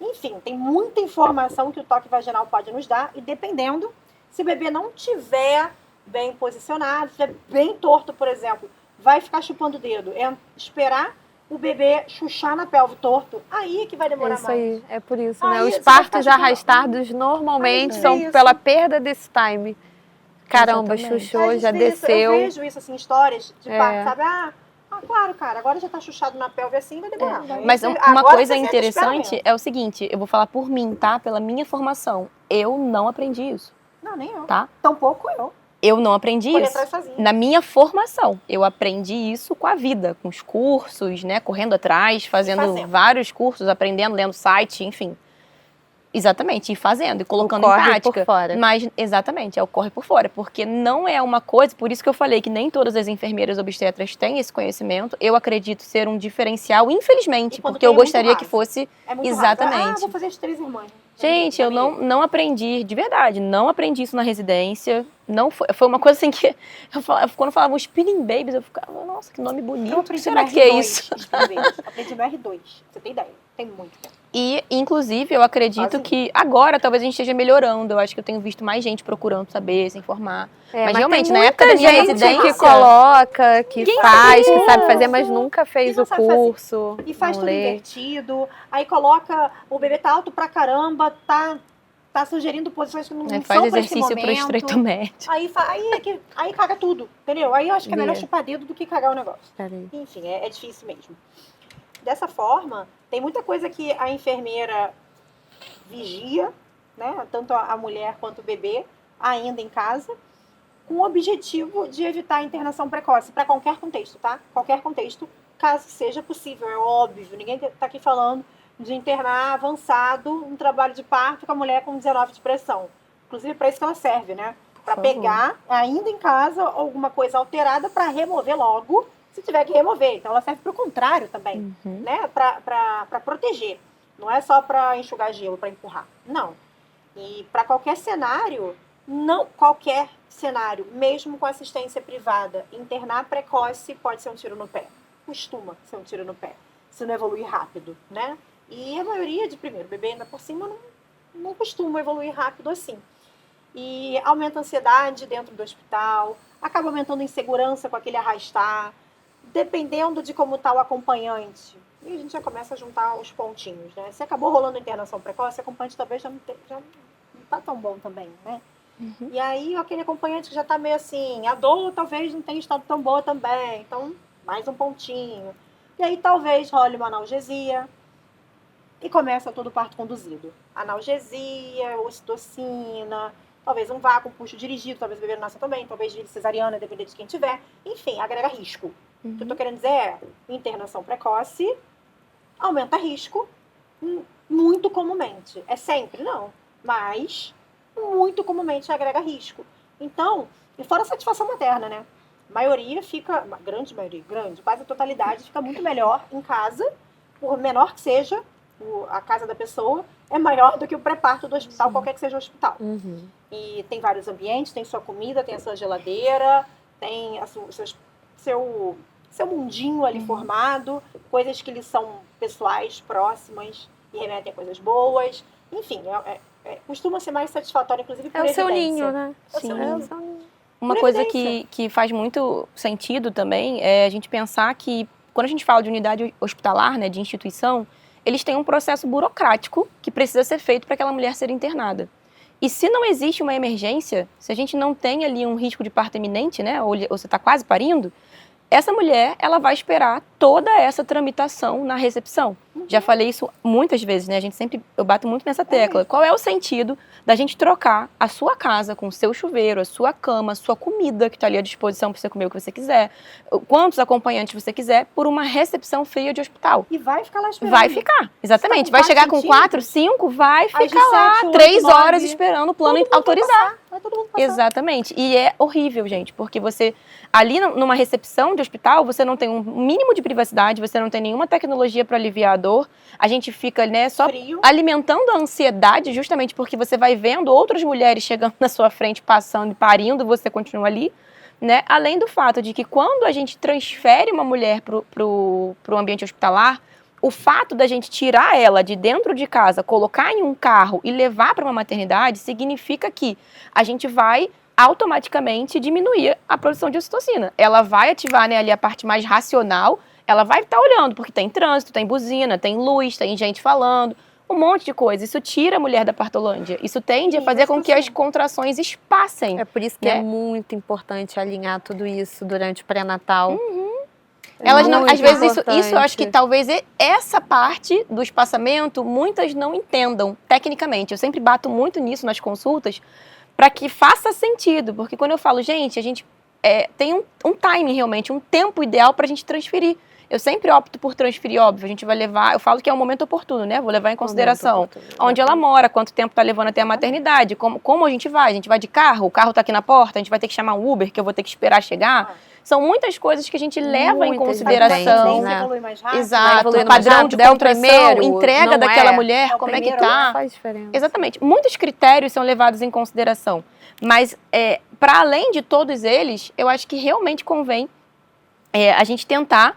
Enfim, tem muita informação que o toque vaginal pode nos dar e dependendo, se o bebê não tiver bem posicionado, se estiver bem torto, por exemplo, vai ficar chupando o dedo. É esperar o bebê chuchar na pelve torto, aí é que vai É demorar isso mais. aí, é por isso, Aí né? Os você vai ficar partos chupando. arrastados normalmente Aí, são isso. pela perda desse time. Caramba, Exatamente. chuchou, A gente já vê isso, desceu. eu vejo isso assim, em histórias de É. parto, sabe? Claro, cara, agora já tá chuchado na pelve assim, vai demorar. Mas Aí, uma agora coisa você sente interessante esperamento. é o seguinte, eu vou falar por mim, tá? Pela minha formação. Eu não aprendi isso, Não, nem eu. tá? Tampouco eu. Eu não aprendi Correr isso. atrás sozinha. Na minha formação, eu aprendi isso com a vida, com os cursos, né? Correndo atrás, fazendo fazendo. vários cursos, aprendendo, lendo site, enfim. Exatamente, e fazendo, e colocando em corre prática. por fora. Mas, exatamente, é o corre por fora, porque não é uma coisa, por isso que eu falei que nem todas as enfermeiras obstetras têm esse conhecimento. Eu acredito ser um diferencial, infelizmente, E quando porque tem, eu é muito gostaria que raso. fosse É muito exatamente. raso. Vou fazer as 3 irmãs. Gente, eu não aprendi, de verdade, não aprendi isso na residência. Não foi uma coisa assim que, quando falavam spinning babies, eu ficava, nossa, que nome bonito, Eu o que aprendi será no que é R2, isso? aprendi no R2, você tem ideia, tem muito tempo. E, inclusive, eu acredito Quase que agora talvez a gente esteja melhorando. Eu acho que eu tenho visto mais gente procurando saber, se informar. Mas realmente, tem na época da minha muita gente residência... que coloca, que Ninguém faz, que faz sabe fazer, curso, mas nunca fez e não o sabe fazer. curso. E faz não tudo lê. invertido, aí coloca, o bebê tá alto pra caramba, tá sugerindo posições que não Faz são pra esse exercício pro momento. estreito médio. Aí caga tudo, entendeu? Aí eu acho que é melhor Vê. chupar dedo do que cagar o negócio. Peraí. Enfim, é difícil mesmo. Dessa forma, tem muita coisa que a enfermeira vigia, né? Tanto a mulher quanto o bebê, ainda em casa, com o objetivo de evitar a internação precoce, para qualquer contexto, tá? Qualquer contexto, caso seja possível, é óbvio. Ninguém tá aqui falando de internar avançado um trabalho de parto com a mulher com 19 de pressão. Inclusive, para isso que ela serve, né? Para pegar, ainda em casa, alguma coisa alterada para remover logo, se tiver que remover. Então, ela serve para o contrário também, né? Para proteger. Não é só para enxugar gelo, para empurrar. Não. E para qualquer cenário, qualquer cenário, mesmo com assistência privada, internar precoce pode ser um tiro no pé. Costuma ser um tiro no pé, se não evoluir rápido, né? E a maioria de primeiro bebê, ainda por cima, não costuma evoluir rápido assim. E aumenta a ansiedade dentro do hospital, acaba aumentando a insegurança com aquele arrastar, dependendo de como está o acompanhante. E a gente já começa a juntar os pontinhos, né? Se acabou rolando internação precoce, o acompanhante talvez já não está tão bom também, né? E aí, aquele acompanhante que já está meio assim, a dor talvez não tenha estado tão boa também, então mais um pontinho. E aí talvez role uma analgesia. e começa todo o parto conduzido. Analgesia, ocitocina, talvez um vácuo, um puxo dirigido, talvez o bebê não nasça também, talvez de cesariana, dependendo de quem tiver. Enfim, agrega risco. O que eu tô querendo dizer é, internação precoce aumenta risco muito comumente. É sempre? Não. Mas muito comumente agrega risco. Então, e fora a satisfação materna, né? A maioria fica, grande maioria, quase a totalidade, fica muito melhor em casa, por menor que seja a casa da pessoa, é maior do que o pré-parto do hospital, qualquer que seja o hospital. E tem vários ambientes, tem sua comida, tem a sua geladeira, tem seu mundinho ali formado, coisas que lhe são pessoais, próximas, e remetem a coisas boas. Enfim, costuma ser mais satisfatório, inclusive, por evidência. É o seu ninho, né? É o seu ninho. Uma coisa que faz muito sentido também é a gente pensar que, quando a gente fala de unidade hospitalar, né, de instituição, eles têm um processo burocrático que precisa ser feito para aquela mulher ser internada. E se não existe uma emergência, se a gente não tem ali um risco de parto iminente, né, ou você está quase parindo, essa mulher, ela vai esperar toda essa tramitação na recepção. Já falei isso muitas vezes, né? Eu bato muito nessa tecla. Qual é o sentido da gente trocar a sua casa com o seu chuveiro, a sua cama, a sua comida que está ali à disposição para você comer o que você quiser, quantos acompanhantes você quiser, por uma recepção fria de hospital? E vai ficar lá esperando. Vai ficar, exatamente. Vai chegar com 4, 5, vai ficar lá 7, 8, 3 9, horas esperando o plano autorizar. Vai todo mundo passar. Exatamente. E é horrível, gente, porque você, ali numa recepção de hospital, você não tem um mínimo de privacidade, você não tem nenhuma tecnologia para aliviar a dor. A gente fica, né, só Frio. alimentando a ansiedade, justamente porque você vai vendo outras mulheres chegando na sua frente, passando e parindo, você continua ali, né? Além do fato de que quando a gente transfere uma mulher pro ambiente hospitalar, o fato da gente tirar ela de dentro de casa, colocar em um carro e levar para uma maternidade, significa que a gente vai automaticamente diminuir a produção de ocitocina. Ela vai ativar, né, ali a parte mais racional, ela vai estar olhando, porque tem trânsito, tem buzina, tem luz, tem gente falando, um monte de coisa. Isso tira a mulher da partolândia. Isso tende a fazer com que as contrações espassem. É por isso que é muito importante alinhar tudo isso durante o pré-natal. Elas não, às vezes, importante. isso eu acho que talvez essa parte do espaçamento muitas não entendam tecnicamente. Eu sempre bato muito nisso nas consultas para que faça sentido, porque quando eu falo, gente, a gente tem um timing realmente, um tempo ideal para a gente transferir. Eu sempre opto por transferir, óbvio, a gente vai levar, eu falo que é um momento oportuno, né? Vou levar em consideração onde ela mora, quanto tempo está levando até a maternidade, como a gente vai de carro, o carro está aqui na porta, a gente vai ter que chamar um Uber, que eu vou ter que esperar chegar. São muitas coisas que a gente leva em consideração. Né? Evolui mais rápido. Exato, Vai o padrão de contração, primeiro, entrega não daquela é. mulher, como é que tá. Faz diferença. Exatamente. Muitos critérios são levados em consideração. Mas, para além de todos eles, eu acho que realmente convém a gente tentar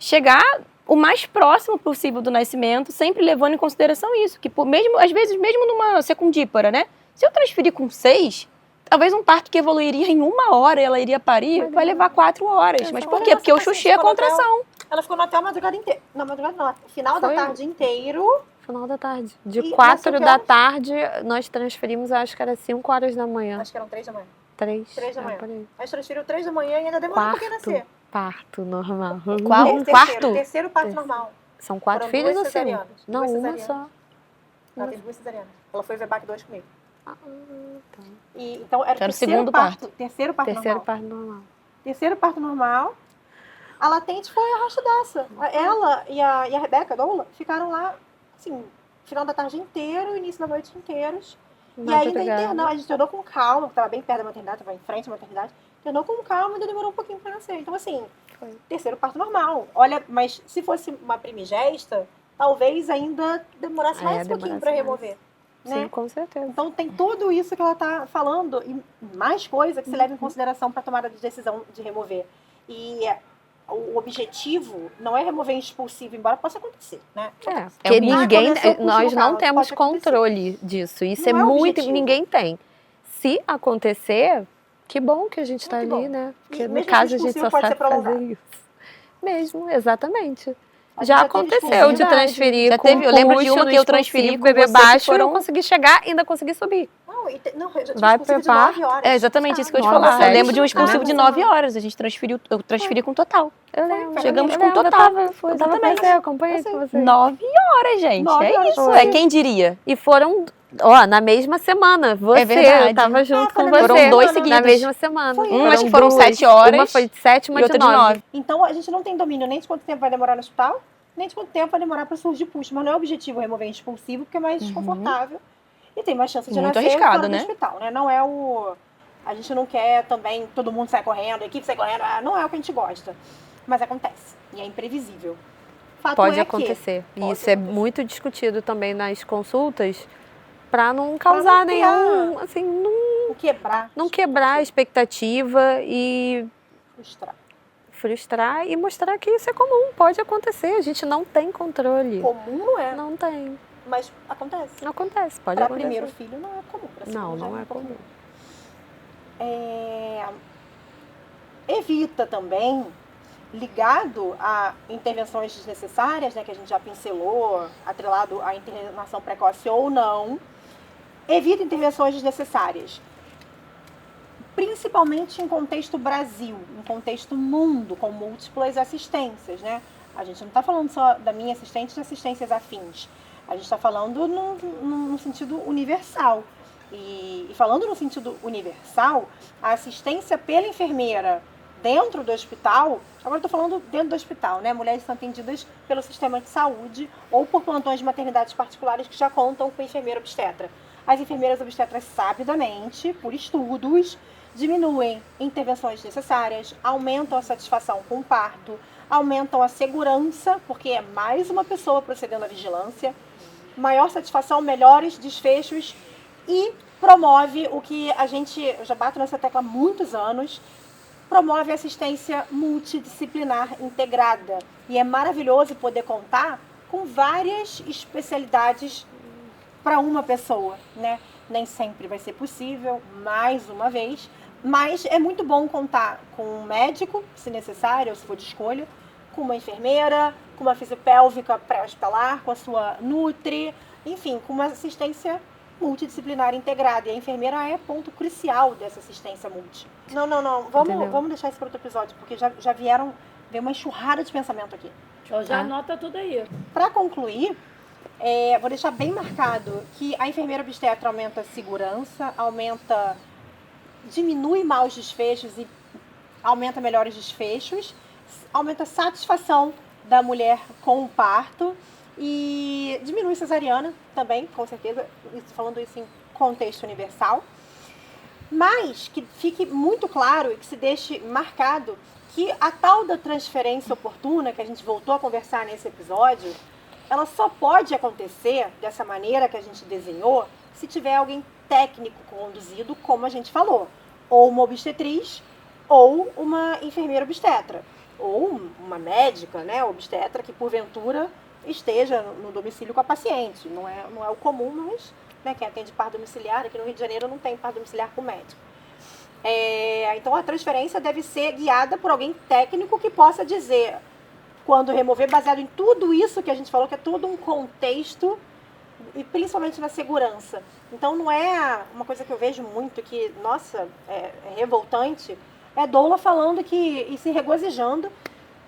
chegar o mais próximo possível do nascimento, sempre levando em consideração isso. Que mesmo, às vezes, mesmo numa secundípara, né? Se eu transferir com 6, talvez um parto que evoluiria em 1 hora e ela iria parir, vai levar 4 horas. Mas por quê? Porque eu chuchei a contração. Ela ficou no hotel a madrugada inteira. Não, madrugada não. Final da tarde inteiro. Final da tarde. De E 4 nasceu que da horas? tarde, nós transferimos, acho que era 5 horas da manhã. Acho que eram 3 da manhã. 3. 3 da manhã. Por aí. A gente transferiu 3 da manhã e ainda demorou um pouquinho a nascer. Parto normal. Qual? Um quarto? Terceiro parto normal. São 4 Foram filhos 2 ou 5? cesarianas. Não, 2 uma cesarianas. só. Ela tem 2 cesarianas. Ela foi VBAC 2 comigo. Tá. E, então era o Era o terceiro segundo parto. Terceiro parto Terceiro normal. parto normal. Terceiro parto normal. A latente foi arrastaдаça. Ela e a Rebeca, a doula, ficaram lá, assim, final da tarde inteiro, início da noite inteiros. E ainda internou, a gente internou com calma, porque estava bem perto da maternidade, estava em frente à maternidade. Internou com calma e ainda demorou um pouquinho para nascer. Então, assim, terceiro parto normal. Olha, mas se fosse uma primigesta, talvez ainda demorasse mais um pouquinho para remover. Né? Sim, com certeza. Então tem tudo isso que ela está falando e mais coisa que se leva em consideração para a tomada de decisão de remover. E o objetivo não é remover expulsivo, embora possa acontecer, né? Porque ninguém, começou com nós local, não temos pode acontecer. controle disso. Isso Não é é o muito, objetivo. ninguém tem. Se acontecer, que bom que a gente está Muito ali, bom. né? Porque E no mesmo caso a assim, gente expulsivo só pode sabe ser prolongado. fazer isso. Mesmo, exatamente. A gente Já teve aconteceu de exclusividade. transferir Já com teve, eu lembro de puxo uma no que eu transferi expulsivo, com bebê você, que baixo, eu foram- não consegui chegar, ainda consegui subir. Não, eu já tive Vai expulsivo de pra 9 horas. É exatamente isso que eu ia te Nove, falar. Eu sete. lembro de um expulsivo de 9 Ah, horas. A gente transferiu, eu transferi com total. Eu lembro. Chegamos Eu com lembro, total. eu tava com você, eu acompanhei com você. 9 horas, gente. 9 é horas isso. foi. É quem diria? E foram, na mesma semana. Você, verdade. eu tava junto foi com na você. Foram 2 Na seguidos. mesma semana. Foi. Acho que foram 7 duas. horas. Uma foi de 7, uma E outra de 9. Então, a gente não tem domínio nem de quanto tempo vai demorar no hospital, nem de quanto tempo vai demorar para surgir pulso. Mas não é o objetivo remover expulsivo, porque é mais desconfortável e tem mais chance de Muito nascer arriscado, fora né? do hospital, né? Não é o... A gente não quer também todo mundo sair correndo, a equipe sai correndo, não é o que a gente gosta. Mas acontece. E é imprevisível. Fato Pode é acontecer. E pode isso é acontecer. muito discutido também nas consultas para não causar não criar. nenhum, assim, não quebrar a expectativa e frustrar e mostrar que isso é comum, pode acontecer, a gente não tem controle. Comum não é, Não tem. mas acontece. Não acontece, pode Para acontecer. primeiro filho não é comum. Pra segundo Não, já não é um pouco. comum. Evita também, ligado a intervenções desnecessárias, né, que a gente já pincelou, atrelado à internação precoce ou não, evita intervenções desnecessárias. Principalmente em contexto Brasil, em contexto mundo, com múltiplas assistências, né? A gente não está falando só da minha assistente de assistências afins. A gente está falando no sentido universal. E falando no sentido universal, a assistência pela enfermeira dentro do hospital, agora estou falando dentro do hospital, né? Mulheres são atendidas pelo sistema de saúde ou por plantões de maternidades particulares que já contam com enfermeira obstetra. As enfermeiras obstetras, sabidamente, por estudos, diminuem intervenções necessárias, aumentam a satisfação com o parto, aumentam a segurança, porque é mais uma pessoa procedendo à vigilância, maior satisfação, melhores desfechos e promove o que eu já bato nessa tecla há muitos anos, promove assistência multidisciplinar integrada. E é maravilhoso poder contar com várias especialidades para uma pessoa, né? Nem sempre vai ser possível, mais uma vez, mas é muito bom contar com um médico, se necessário, ou se for de escolha, com uma enfermeira, com uma fisiopélvica pré-hospitalar, com a sua nutri, enfim, com uma assistência multidisciplinar integrada. E a enfermeira é ponto crucial dessa assistência multi. Não. Vamos deixar isso para outro episódio, porque já veio uma enxurrada de pensamento aqui. Então já anota tudo aí. Para concluir, vou deixar bem marcado que a enfermeira obstetra aumenta a segurança, diminui maus desfechos e aumenta melhores desfechos, aumenta a satisfação da mulher com o parto e diminui cesariana também, com certeza, falando isso em contexto universal. Mas que fique muito claro e que se deixe marcado que a tal da transferência oportuna, que a gente voltou a conversar nesse episódio, ela só pode acontecer dessa maneira que a gente desenhou se tiver alguém técnico conduzido, como a gente falou, ou uma obstetriz ou uma enfermeira obstetra, ou uma médica, né, obstetra, que porventura esteja no domicílio com a paciente. Não é o comum, mas, né, quem atende parto domiciliar, aqui no Rio de Janeiro não tem parto domiciliar com médico. Então a transferência deve ser guiada por alguém técnico que possa dizer, quando remover, baseado em tudo isso que a gente falou, que é todo um contexto, e principalmente na segurança. Então não é uma coisa que eu vejo muito, que, nossa, é revoltante, é doula falando e se regozijando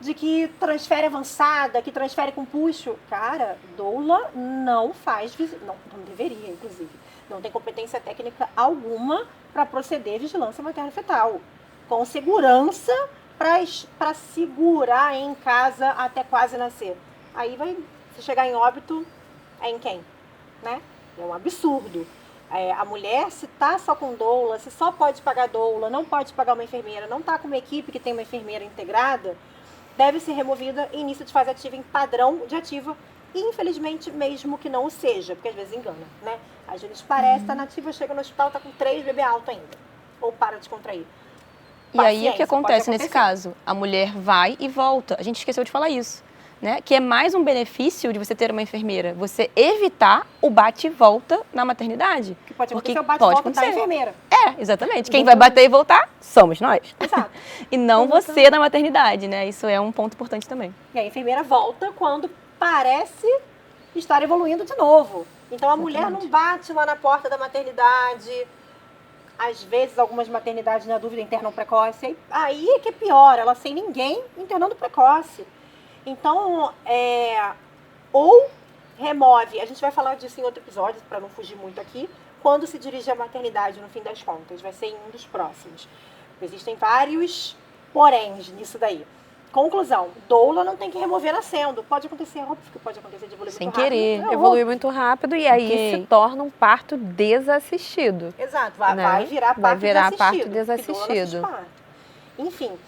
de que transfere avançada, que transfere com puxo. Cara, doula não faz, não deveria, inclusive, não tem competência técnica alguma para proceder vigilância materno-fetal. Com segurança, para segurar em casa até quase nascer. Aí se chegar em óbito, é em quem? Né? É um absurdo. A mulher, se está só com doula, se só pode pagar doula, não pode pagar uma enfermeira, não está com uma equipe que tem uma enfermeira integrada, deve ser removida em início de fase ativa em padrão de ativa, e infelizmente mesmo que não o seja, porque às vezes engana, né? Às vezes parece, está nativa, chega no hospital, está com 3 bebê alto ainda, ou para de contrair. E aí o que acontece nesse caso? A mulher vai e volta. A gente esqueceu de falar isso, né? Que é mais um benefício de você ter uma enfermeira. Você evitar o bate e volta na maternidade. Que pode Porque acontecer o bate e volta da enfermeira. Exatamente. Quem vai bater e voltar somos nós. Exato. E não você na maternidade, né? Isso é um ponto importante também. E a enfermeira volta quando parece estar evoluindo de novo. Então a mulher não bate lá na porta da maternidade. às vezes algumas maternidades, na dúvida, internam precoce. Aí é que é pior, ela sem ninguém internando precoce. Então, ou remove, a gente vai falar disso em outro episódio, para não fugir muito aqui, quando se dirige à maternidade, no fim das contas, vai ser em um dos próximos. Existem vários poréns nisso daí. Conclusão, doula não tem que remover nascendo. Pode acontecer, óbvio que pode acontecer de evoluir Sem muito rápido. querer. Evolui muito rápido e aí Ok. se torna um parto desassistido. Exato, né? vai virar Vai parto virar desassistido. parto porque doula não desassistido. faz parto. Enfim,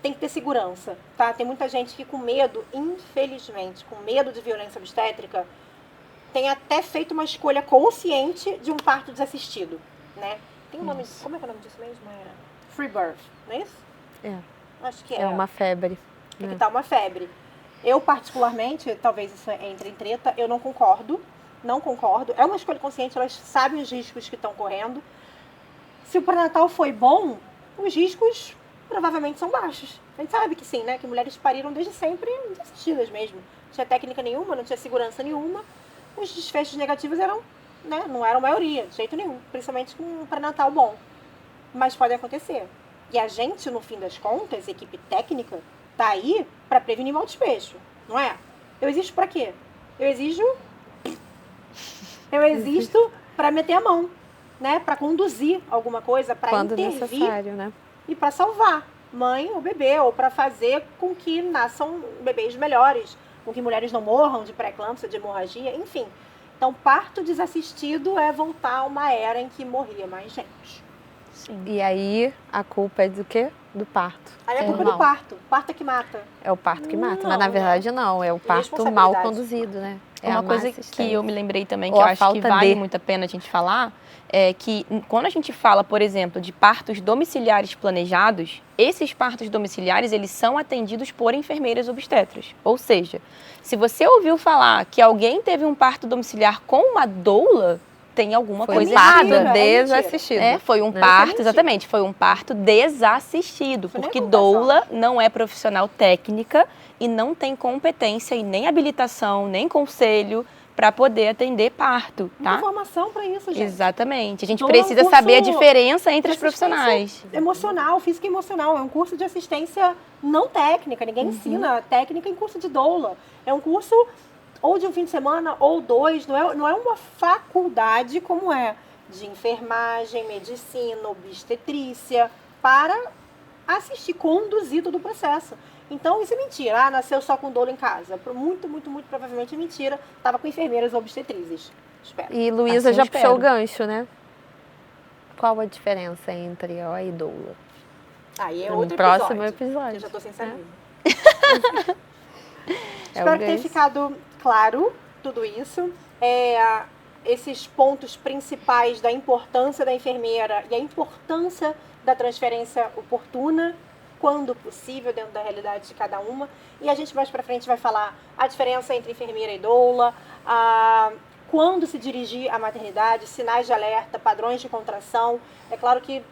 tem que ter segurança, tá? Tem muita gente que com medo, infelizmente, com medo de violência obstétrica, tem até feito uma escolha consciente de um parto desassistido, né? Tem um nome, como é que é o nome disso mesmo? Free birth, não é isso? É. Acho que é. É uma febre. É que tá uma febre. Eu, particularmente, talvez isso entre em treta, eu não concordo. Não concordo. É uma escolha consciente, elas sabem os riscos que estão correndo. Se o pré-natal foi bom, os riscos provavelmente são baixos. A gente sabe que sim, né? Que mulheres pariram desde sempre desassistidas mesmo. Não tinha técnica nenhuma, não tinha segurança nenhuma. Os desfechos negativos eram, né? Não eram a maioria, de jeito nenhum. Principalmente com um pré-natal bom. Mas pode acontecer. E a gente, no fim das contas, equipe técnica, tá aí para prevenir mau despecho, não é? Eu existo para quê? Eu existo para meter a mão, né? Para conduzir alguma coisa, para Quando intervir necessário, né? e para salvar mãe ou bebê, ou para fazer com que nasçam bebês melhores, com que mulheres não morram de pré-eclâmpsia, de hemorragia, enfim. Então, parto desassistido é voltar a uma era em que morria mais gente. Sim. E aí a culpa é do quê? Do parto. Aí é culpa Normal. do parto. Parto é que mata. É o parto que mata, Não, mas na né? verdade não, é o parto mal Responsabilidade. conduzido, né? É Uma a má coisa assistência. que eu me lembrei também, Ou que eu a acho que falta vale de. muito a pena a gente falar, é que quando a gente fala, por exemplo, de partos domiciliares planejados, esses partos domiciliares, eles são atendidos por enfermeiras obstetras. Ou seja, se você ouviu falar que alguém teve um parto domiciliar com uma doula, tem alguma Foi coisa um parto errada. desassistido. Foi um Né? parto, Isso é exatamente, foi um parto desassistido, Isso não é porque conversação. doula não é profissional técnica e não tem competência e nem habilitação, nem conselho para poder atender parto, Muita tá? formação para isso, gente. Exatamente. A gente Doula é um precisa curso saber a diferença entre de os profissionais. Emocional, física e emocional. É um curso de assistência não técnica. Ninguém ensina técnica em curso de doula. É um curso ou de um fim de semana ou dois. Não é uma faculdade como é de enfermagem, medicina, obstetrícia, para assistir, conduzir todo o processo. Então, isso é mentira. Ah, nasceu só com doula em casa. Muito, muito, muito provavelmente é mentira. Tava com enfermeiras obstetrizes. Espero. E Luísa Assim já eu puxou o espero. gancho, né? Qual a diferença entre OA e doula? Aí é No outro próximo episódio. episódio. Eu já tô sem saliva. É Espero o que tenha gancho. ficado claro tudo isso. Esses pontos principais da importância da enfermeira e a importância da transferência oportuna, quando possível, dentro da realidade de cada uma. E a gente mais pra frente vai falar a diferença entre enfermeira e doula, quando se dirigir à maternidade, sinais de alerta, padrões de contração. É claro que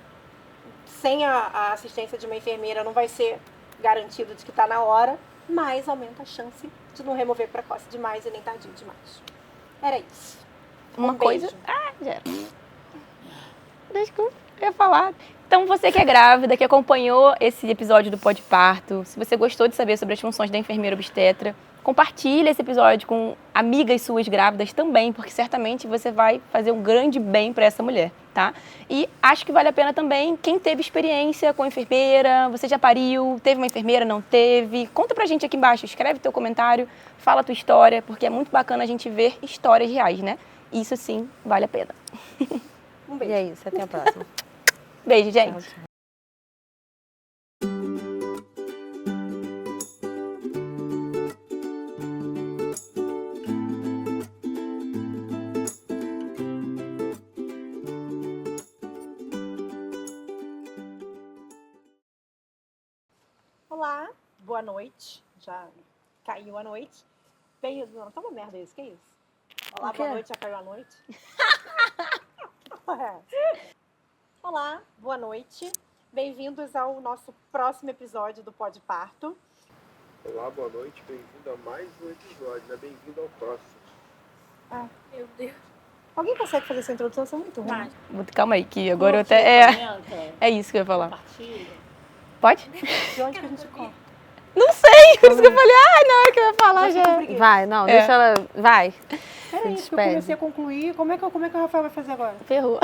sem a assistência de uma enfermeira não vai ser garantido de que está na hora, mas aumenta a chance de não remover precoce demais e nem tardio demais. Era isso. Uma beijo. coisa. Já era. Desculpa, eu ia falar. Então, você que é grávida, que acompanhou esse episódio do Pode Parto, se você gostou de saber sobre as funções da enfermeira obstetra, compartilhe esse episódio com amigas suas grávidas também, porque certamente você vai fazer um grande bem para essa mulher, tá? E acho que vale a pena também quem teve experiência com enfermeira, você já pariu, teve uma enfermeira, não teve, conta pra gente aqui embaixo, escreve teu comentário, fala a tua história, porque é muito bacana a gente ver histórias reais, né? Isso sim, vale a pena. Um E beijo. é isso, até a próxima. Beijo, gente. Tchau, tchau. Olá, boa noite. Já caiu a noite. Não, tá uma merda isso, que isso? Olá, O quê? boa noite, já caiu a noite. Olá, boa noite. Bem-vindos ao nosso próximo episódio do Pode Parto. Olá, boa noite, bem-vindo a mais um episódio, né? Bem-vindo ao próximo. Meu Deus. Alguém consegue fazer essa introdução? Isso é muito ruim. Calma aí, que agora eu até... É isso que eu ia falar. Compartilha. Pode? De onde que a gente corta? Não sei, por isso que eu falei, na hora que eu ia falar já... Vai, não, deixa ela. Vai. Peraí, porque eu despede. comecei a concluir. Como é que o Rafael vai fazer agora? Ferrou.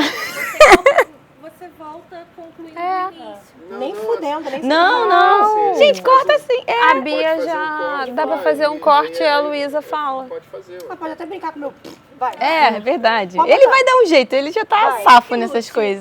Você volta concluindo É. o início. Nem fudendo, nem Não, não. Gente, corta assim. A Bia fazer já. um corte, Dá pra vai, fazer um e corte e a aí Luísa fala. Pode fazer, ué. Mas pode até brincar com o meu... Vai. É verdade. Pode Ele botar. vai dar um jeito, ele já tá Vai. safo nessas coisas.